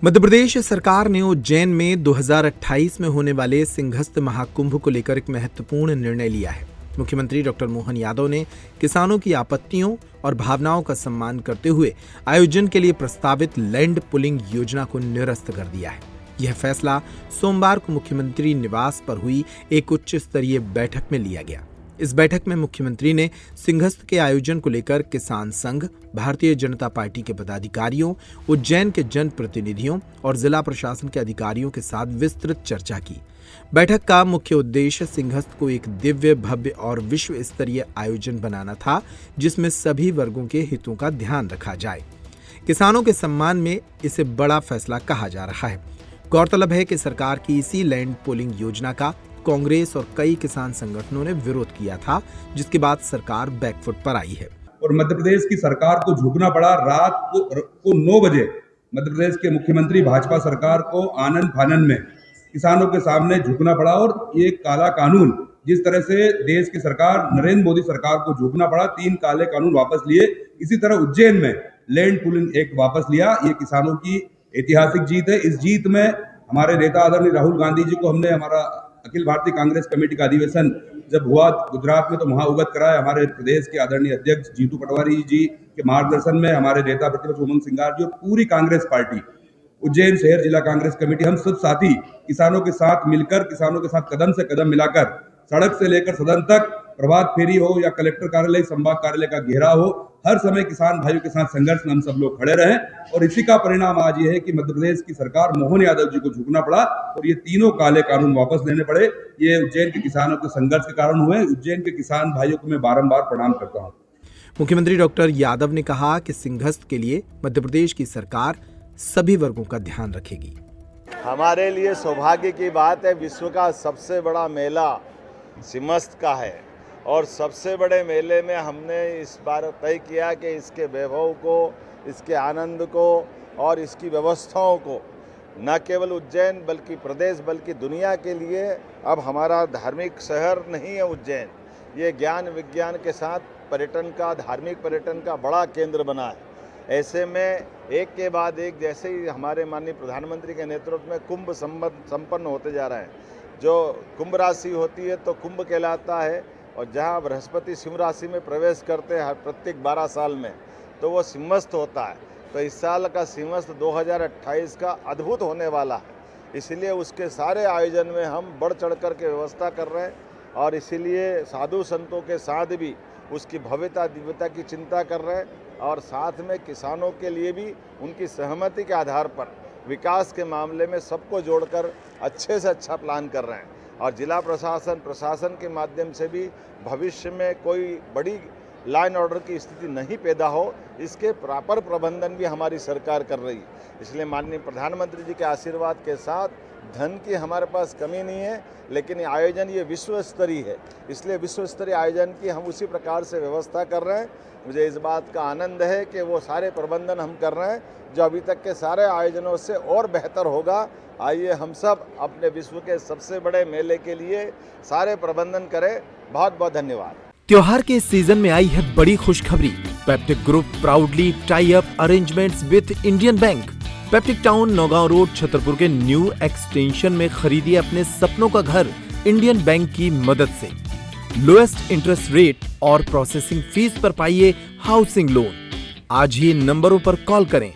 मध्य प्रदेश सरकार ने उज्जैन में 2028 में होने वाले सिंहस्थ महाकुंभ को लेकर एक महत्वपूर्ण निर्णय लिया है। मुख्यमंत्री डॉक्टर मोहन यादव ने किसानों की आपत्तियों और भावनाओं का सम्मान करते हुए आयोजन के लिए प्रस्तावित लैंड पुलिंग योजना को निरस्त कर दिया है। यह फैसला सोमवार को मुख्यमंत्री निवास पर हुई एक उच्च स्तरीय बैठक में लिया गया। इस बैठक में मुख्यमंत्री ने सिंहस्थ के आयोजन को लेकर किसान संघ, भारतीय जनता पार्टी के पदाधिकारियों, उज्जैन के जनप्रतिनिधियों और जिला प्रशासन के अधिकारियों के साथ विस्तृत चर्चा की। बैठक का मुख्य उद्देश्य सिंहस्थ को एक दिव्य, भव्य और विश्व स्तरीय आयोजन बनाना था, जिसमें सभी वर्गों के हितों का ध्यान रखा जाए। किसानों के सम्मान में इसे बड़ा फैसला कहा जा रहा है। गौरतलब है कि सरकार की इसी लैंड पुलिंग योजना का कांग्रेस और कई किसान संगठनों ने विरोध किया था, जिसके बाद सरकार बैकफुट पर आई है। और मध्य प्रदेश की सरकार को झुकना पड़ा। रात को 9 बजे मध्य प्रदेश के मुख्यमंत्री भाजपा सरकार को आनन फानन में किसानों के सामने झुकना पड़ा और ये काला कानून, जिस तरह से देश की सरकार नरेंद्र मोदी सरकार को झुकना पड़ा, 3 काले कानून वापस लिए। इसी तरह उज्जैन में लैंड पुलिंग एक्ट वापस लिया। ये किसानों की ऐतिहासिक जीत है। इस जीत में हमारे नेता आदरणीय राहुल गांधी जी को हमने हमारा अखिल भारतीय कांग्रेस कमेटी का अधिवेशन जब हुआ गुजरात में, तो वहां अवगत कराया। हमारे प्रदेश के आदरणीय अध्यक्ष जीतू पटवारी जी के मार्गदर्शन में हमारे नेता प्रतिपक्ष उमंग सिंगार जी और पूरी कांग्रेस पार्टी, उज्जैन शहर जिला कांग्रेस कमेटी, हम सब साथी किसानों के साथ मिलकर, किसानों के साथ कदम से कदम मिलाकर, सड़क से लेकर सदन तक, प्रभात फेरी हो या कलेक्टर कार्यालय, संभाग कार्यालय का घेराव हो, हर समय किसान भाइयों के साथ संघर्ष में हम सब लोग खड़े रहे। और इसी का परिणाम आज ये है कि मध्य प्रदेश की सरकार मोहन यादव जी को झुकना पड़ा और ये तीनों काले कानून वापस लेने पड़े। ये उज्जैन के किसानों के संघर्ष के कारण हुए। उज्जैन के किसान भाइयों को मैं बारंबार प्रणाम करता हूँ। मुख्यमंत्री डॉक्टर यादव ने कहा कि सिंहस्थ के लिए मध्य प्रदेश की सरकार सभी वर्गों का ध्यान रखेगी। हमारे लिए सौभाग्य की बात है, विश्व का सबसे बड़ा मेला सिंहस्थ का है और सबसे बड़े मेले में हमने इस बार तय किया कि इसके वैभव को, इसके आनंद को और इसकी व्यवस्थाओं को न केवल उज्जैन बल्कि प्रदेश बल्कि दुनिया के लिए अब हमारा धार्मिक शहर नहीं है उज्जैन, ये ज्ञान विज्ञान के साथ पर्यटन का, धार्मिक पर्यटन का बड़ा केंद्र बना है। ऐसे में एक के बाद एक, जैसे ही हमारे माननीय प्रधानमंत्री के नेतृत्व में कुंभ संपन्न होते जा रहे हैं, जो कुंभ राशि होती है तो कुंभ कहलाता है, और जहाँ बृहस्पति सिंह राशि में प्रवेश करते हैं प्रत्येक 12 साल में, तो वो सिंहस्थ होता है। तो इस साल का सिंहस्थ 2028 का अद्भुत होने वाला है, इसलिए उसके सारे आयोजन में हम बढ़ चढ़ कर के व्यवस्था कर रहे हैं और इसीलिए साधु संतों के साथ भी उसकी भव्यता दिव्यता की चिंता कर रहे हैं और साथ में किसानों के लिए भी उनकी सहमति के आधार पर विकास के मामले में सबको जोड़कर अच्छे से अच्छा प्लान कर रहे हैं। और जिला प्रशासन के माध्यम से भी भविष्य में कोई बड़ी लाइन ऑर्डर की स्थिति नहीं पैदा हो, इसके प्रॉपर प्रबंधन भी हमारी सरकार कर रही है। इसलिए माननीय प्रधानमंत्री जी के आशीर्वाद के साथ धन की हमारे पास कमी नहीं है, लेकिन आयोजन ये विश्व स्तरीय है, इसलिए विश्व स्तरीय आयोजन की हम उसी प्रकार से व्यवस्था कर रहे हैं। मुझे इस बात का आनंद है कि वो सारे प्रबंधन हम कर रहे हैं जो अभी तक के सारे आयोजनों से और बेहतर होगा। आइए हम सब अपने विश्व के सबसे बड़े मेले के लिए सारे प्रबंधन करें। बहुत बहुत धन्यवाद। त्योहार के इस सीजन में आई है बड़ी खुशखबरी। Peptic group proudly tie up arrangements with Indian bank. Peptic town, Naugaon road, Chhatarpur के न्यू एक्सटेंशन में खरीदिए अपने सपनों का घर इंडियन बैंक की मदद से। लोएस्ट इंटरेस्ट रेट और प्रोसेसिंग फीस पर पाइए हाउसिंग लोन। आज ही नंबरों पर कॉल करें